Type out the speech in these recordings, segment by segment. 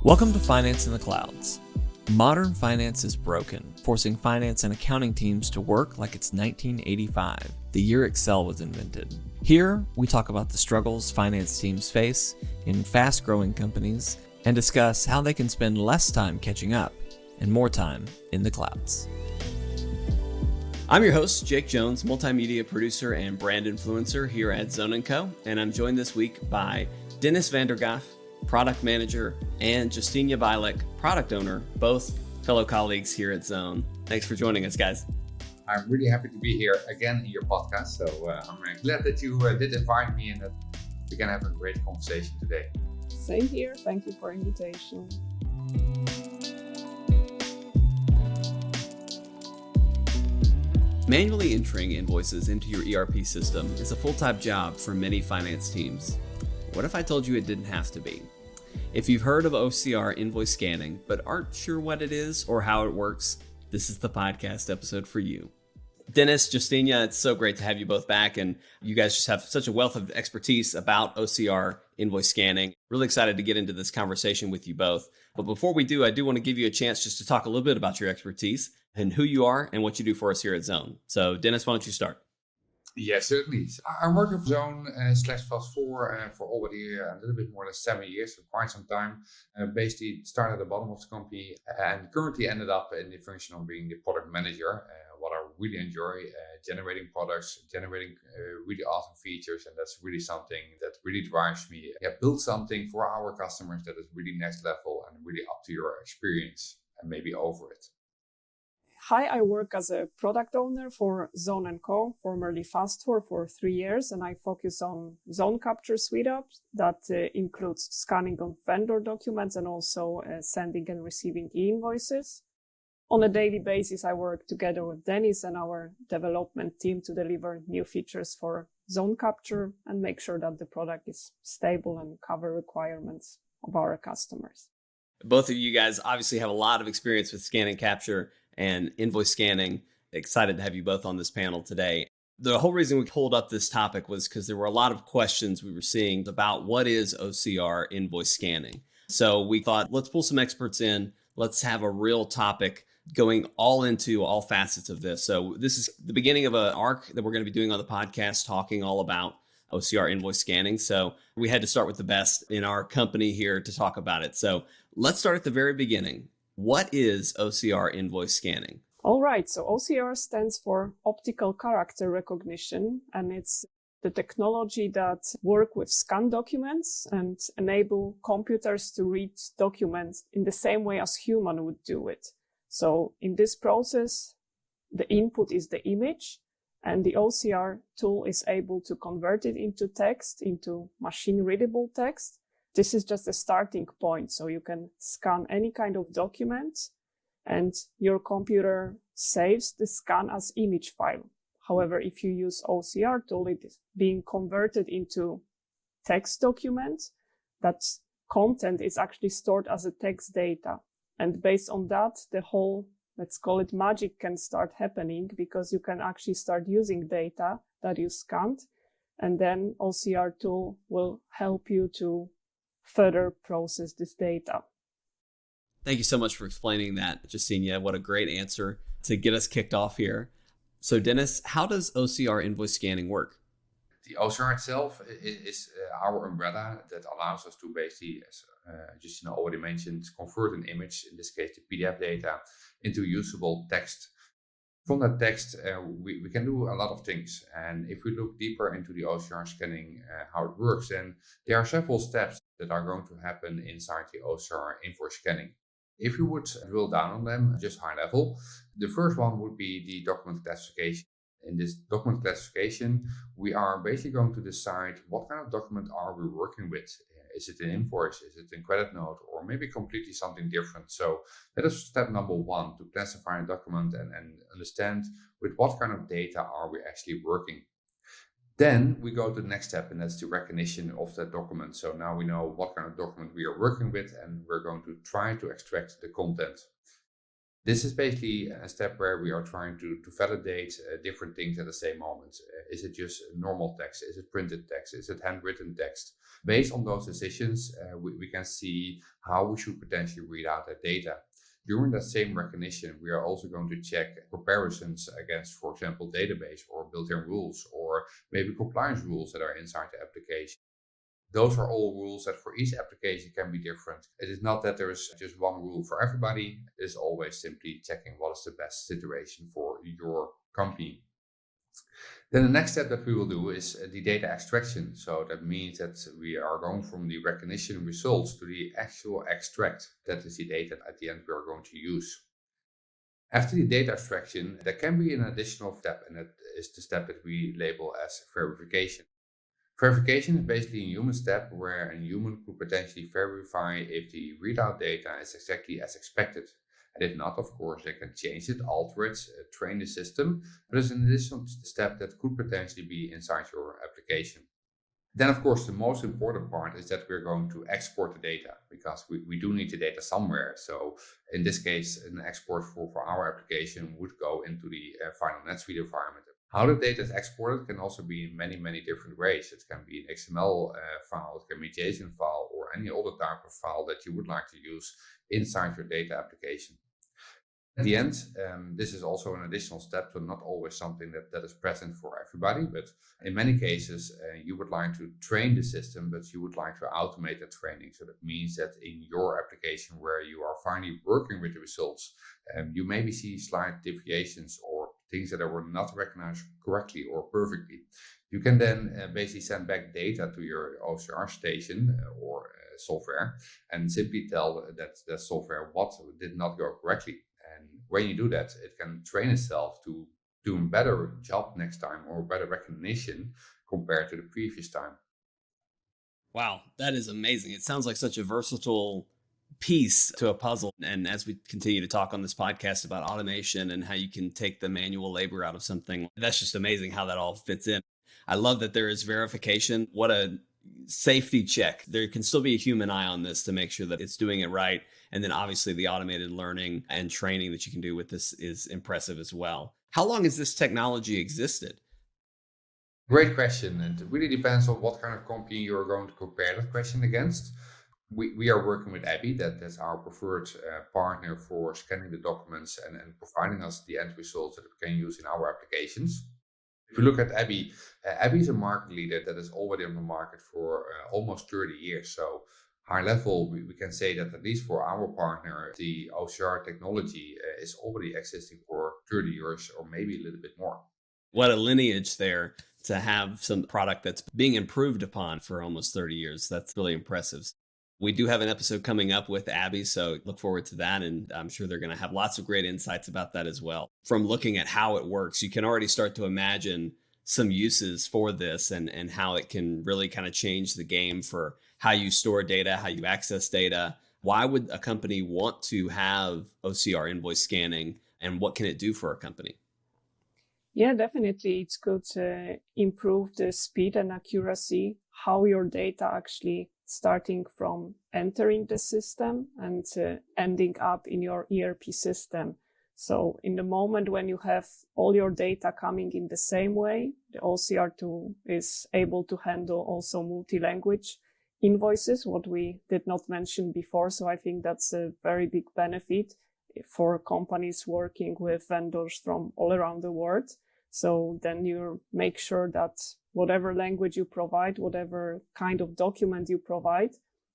Welcome to Finance in the Clouds. Modern finance is broken, forcing finance and accounting teams to work like it's 1985, the year Excel was invented. Here, we talk about the struggles finance teams face in fast-growing companies and discuss how they can spend less time catching up and more time in the clouds. I'm your host, Jake Jones, multimedia producer and brand influencer here at Zone & Co., and I'm joined this week by Dennis Vandergaff, product manager, and Justyna product owner, both fellow colleagues here at Zone. Thanks for joining us, guys. I'm really happy to be here again in your podcast. So I'm glad that you did invite me and that we can have a great conversation today. Same here. Thank you for the invitation. Manually entering invoices into your ERP system is a full-time job for many finance teams. What if I told you it didn't have to be? If you've heard of OCR invoice scanning, but aren't sure what it is or how it works, this is the podcast episode for you. Dennis, Justyna, it's so great to have you both back, and you guys just have such a wealth of expertise about OCR invoice scanning. Really excited to get into this conversation with you both. But before we do, I do want to give you a chance just to talk a little bit about your expertise and who you are and what you do for us here at Zone. So Dennis, why don't you start? Yes, certainly. I'm working for Zone /Fast4 for already a little bit more than 7 years, so quite some time. Basically started at the bottom of the company and currently ended up in the function of being the product manager. What I really enjoy, generating products, generating really awesome features, and that's really something that really drives me. Build something for our customers that is really next level and really up to your experience and maybe over it. Hi, I work as a product owner for Zone & Co., formerly Fast4 for 3 years, and I focus on zone capture suite apps that includes scanning of vendor documents and also sending and receiving e-invoices. On a daily basis, I work together with Dennis and our development team to deliver new features for zone capture and make sure that the product is stable and cover requirements of our customers. Both of you guys obviously have a lot of experience with scan and capture and invoice scanning. Excited to have you both on this panel today. The whole reason we pulled up this topic was because there were a lot of questions we were seeing about what is OCR invoice scanning. So we thought, let's pull some experts in. Let's have a real topic going all into all facets of this. So this is the beginning of an arc that we're going to be doing on the podcast, talking all about OCR invoice scanning. So we had to start with the best in our company here to talk about it. So let's start at the very beginning. What is OCR invoice scanning? All right. So OCR stands for optical character recognition, and it's the technology that work with scan documents and enable computers to read documents in the same way as human would do it. So in this process, the input is the image, and the OCR tool is able to convert it into text, into machine-readable text. This is just a starting point, so you can scan any kind of document, and your computer saves the scan as image file. However, if you use OCR tool, it is being converted into text document. That content is actually stored as a text data. And based on that, the whole, let's call it magic, can start happening because you can actually start using data that you scanned, and then OCR tool will help you to further process this data. Thank you so much for explaining that, Justyna. What a great answer to get us kicked off here. So Dennis, how does OCR invoice scanning work? The OCR itself is our umbrella that allows us to basically, as Justyna already mentioned, convert an image, in this case the PDF data, into usable text. From that text, we can do a lot of things. And if we look deeper into the OCR scanning, how it works, then there are several steps that are going to happen inside the OCR invoice scanning. If you would drill down on them, just high level, the first one would be the document classification. In this document classification, we are basically going to decide what kind of document are we working with. Is it an invoice? Is it a credit note? Or maybe completely something different? So that is step number one, to classify a document and understand with what kind of data are we actually working. Then we go to the next step, and that's the recognition of that document. So now we know what kind of document we are working with, and we're going to try to extract the content. This is basically a step where we are trying to validate different things at the same moment. Is it just normal text? Is it printed text? Is it handwritten text? Based on those decisions, we can see how we should potentially read out that data. During that same recognition, we are also going to check comparisons against, for example, database or built-in rules, or maybe compliance rules that are inside the application. Those are all rules that for each application can be different. It is not that there is just one rule for everybody. It is always simply checking what is the best situation for your company. Then the next step that we will do is the data extraction. So that means that we are going from the recognition results to the actual extract. That is the data at the end we are going to use. After the data extraction, there can be an additional step, and that is the step that we label as verification. Verification is basically a human step where a human could potentially verify if the readout data is exactly as expected. And if not, of course, they can change it, alter it, train the system. But it's an additional step that could potentially be inside your application. Then, of course, the most important part is that we're going to export the data, because we do need the data somewhere. So in this case, an export for our application would go into the final NetSuite environment. How the data is exported can also be in many, many different ways. It can be an XML file, it can be a JSON file, or any other type of file that you would like to use inside your data application. At the end, this is also an additional step, so not always something that is present for everybody, but in many cases, you would like to train the system, but you would like to automate that training. So that means that in your application where you are finally working with the results, you maybe see slight deviations or things that were not recognized correctly or perfectly. You can then basically send back data to your OCR station or software and simply tell that software what did not go correctly. And when you do that, it can train itself to do a better job next time or better recognition compared to the previous time. Wow, that is amazing. It sounds like such a versatile piece to a puzzle. And as we continue to talk on this podcast about automation and how you can take the manual labor out of something, that's just amazing how that all fits in. I love that there is verification. What a safety check. There can still be a human eye on this to make sure that it's doing it right. And then obviously the automated learning and training that you can do with this is impressive as well. How long has this technology existed? Great question. And it really depends on what kind of company you're going to compare that question against. We are working with Abby, that's our preferred partner for scanning the documents and providing us the end results that we can use in our applications. If you look at Abby, Abby is a market leader that is already on the market for almost 30 years. So high level, we can say that at least for our partner, the OCR technology is already existing for 30 years or maybe a little bit more. What a lineage there to have some product that's being improved upon for almost 30 years. That's really impressive. We do have an episode coming up with Abby, so look forward to that. And I'm sure they're going to have lots of great insights about that as well. From looking at how it works, you can already start to imagine some uses for this and how it can really kind of change the game for how you store data, how you access data. Why would a company want to have OCR invoice scanning, and what can it do for a company? Yeah, definitely. It's good to improve the speed and accuracy, how your data actually starting from entering the system and ending up in your ERP system. So in the moment when you have all your data coming in the same way, the OCR tool is able to handle also multi-language invoices, what we did not mention before. So I think that's a very big benefit for companies working with vendors from all around the world. So then you make sure that whatever language you provide, whatever kind of document you provide,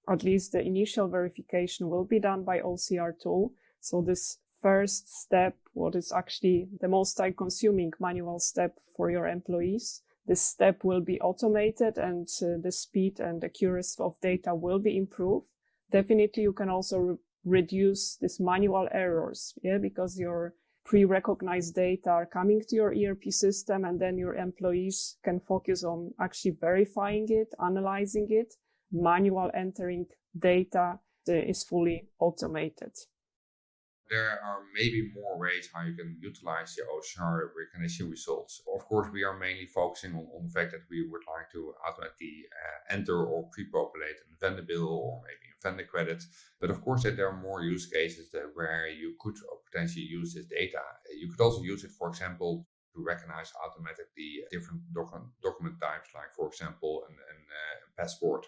at least the initial verification will be done by OCR tool. So this first step, what is actually the most time-consuming manual step for your employees, this step will be automated and the speed and accuracy of data will be improved. Definitely, you can also reduce these manual errors, because your pre-recognized data are coming to your ERP system, and then your employees can focus on actually verifying it, analyzing it. Manual entering data is fully automated. There are maybe more ways how you can utilize the OCR recognition results. Of course, we are mainly focusing on the fact that we would like to automatically enter or pre-populate a vendor bill or maybe a vendor credit. But of course, there are more use cases where you could potentially use this data. You could also use it, for example, to recognize automatically different document types, like, for example, a passport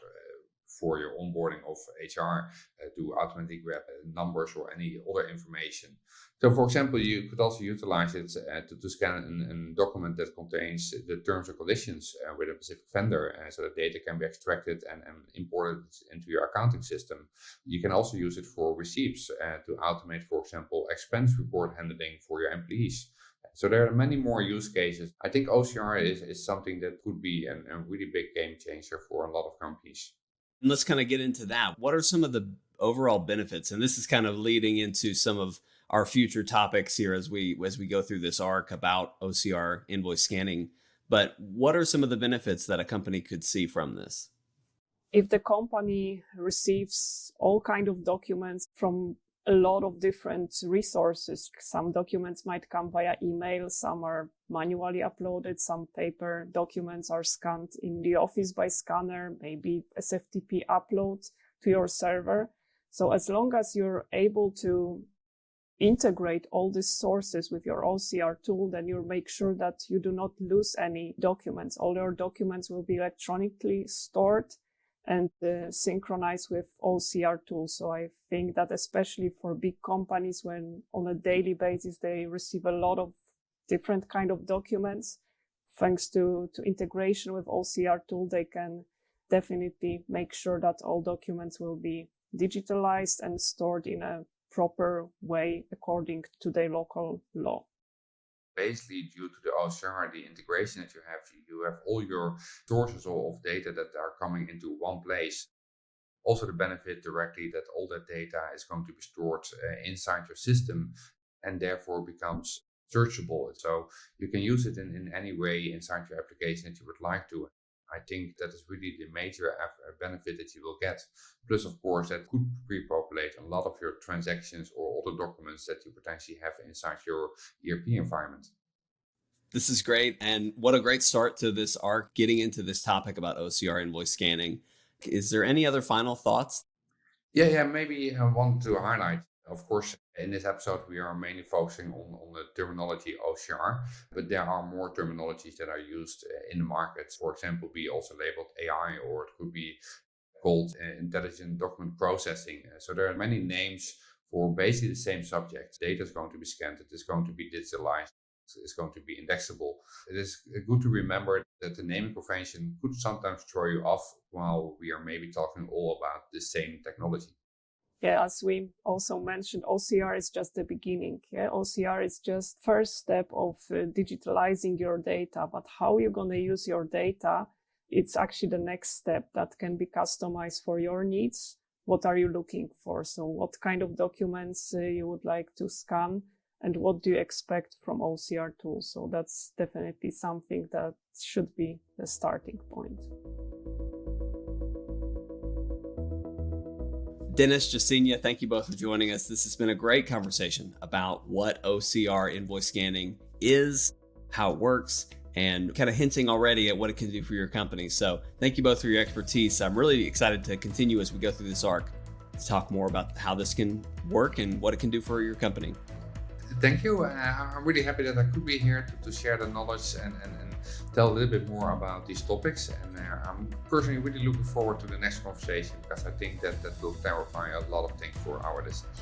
for your onboarding of HR, to automatically grab numbers or any other information. So, for example, you could also utilize it to scan a document that contains the terms and conditions with a specific vendor, so that data can be extracted and imported into your accounting system. You can also use it for receipts to automate, for example, expense report handling for your employees. So there are many more use cases. I think OCR is something that could be a really big game changer for a lot of companies. And let's kind of get into that. What are some of the overall benefits? And this is kind of leading into some of our future topics here as we go through this arc about OCR invoice scanning. But what are some of the benefits that a company could see from this? If the company receives all kind of documents from a lot of different resources, some documents might come via email, some are manually uploaded, some paper documents are scanned in the office by scanner, maybe SFTP upload to your server. So as long as you're able to integrate all these sources with your OCR tool, then you'll make sure that you do not lose any documents. All your documents will be electronically stored and synchronized with OCR tools. So I think that especially for big companies, when on a daily basis they receive a lot of different kind of documents, thanks to integration with OCR tool, they can definitely make sure that all documents will be digitalized and stored in a proper way according to their local law. Basically, due to the OCR, the integration that you have all your sources of data that are coming into one place. Also, the benefit directly that all that data is going to be stored inside your system and therefore becomes searchable. So you can use it in any way inside your application that you would like to. I think that is really the major benefit that you will get. Plus, of course, that could pre-populate a lot of your transactions or other documents that you potentially have inside your ERP environment. This is great. And what a great start to this arc, getting into this topic about OCR invoice scanning. Is there any other final thoughts? Yeah, maybe I want to highlight, of course, in this episode, we are mainly focusing on the terminology OCR, but there are more terminologies that are used in the market. For example, be also labeled AI, or it could be called intelligent document processing. So there are many names for basically the same subject. Data is going to be scanned, it is going to be digitalized, it's going to be indexable. It is good to remember that the naming convention could sometimes throw you off while we are maybe talking all about the same technology. Yeah, as we also mentioned, OCR is just the beginning. Yeah, OCR is just first step of digitalizing your data. But how you're going to use your data, it's actually the next step that can be customized for your needs. What are you looking for? So what kind of documents you would like to scan, and what do you expect from OCR tools? So that's definitely something that should be the starting point. Dennis, Justyna, thank you both for joining us. This has been a great conversation about what OCR invoice scanning is, how it works, and kind of hinting already at what it can do for your company. So thank you both for your expertise. I'm really excited to continue as we go through this arc to talk more about how this can work and what it can do for your company. Thank you. I'm really happy that I could be here to share the knowledge and tell a little bit more about these topics. And I'm personally really looking forward to the next conversation, because I think that will clarify a lot of things for our listeners.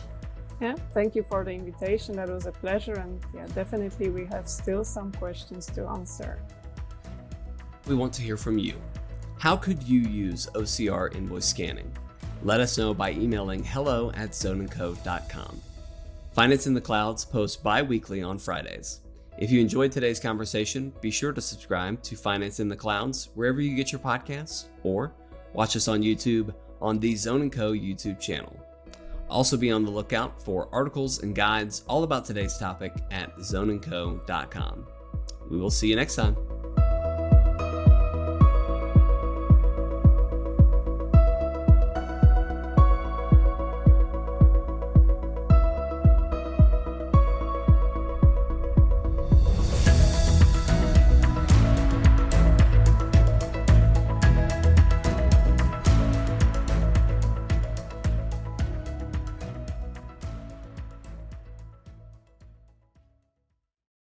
Yeah, thank you for the invitation. That was a pleasure. And yeah, definitely we have still some questions to answer. We want to hear from you. How could you use OCR invoice scanning? Let us know by emailing hello@zoneandco.com. Finance in the Clouds posts bi-weekly on Fridays. If you enjoyed today's conversation, be sure to subscribe to Finance in the Clouds wherever you get your podcasts, or watch us on YouTube on the Zone & Co YouTube channel. Also be on the lookout for articles and guides all about today's topic at zoneandco.com. We will see you next time.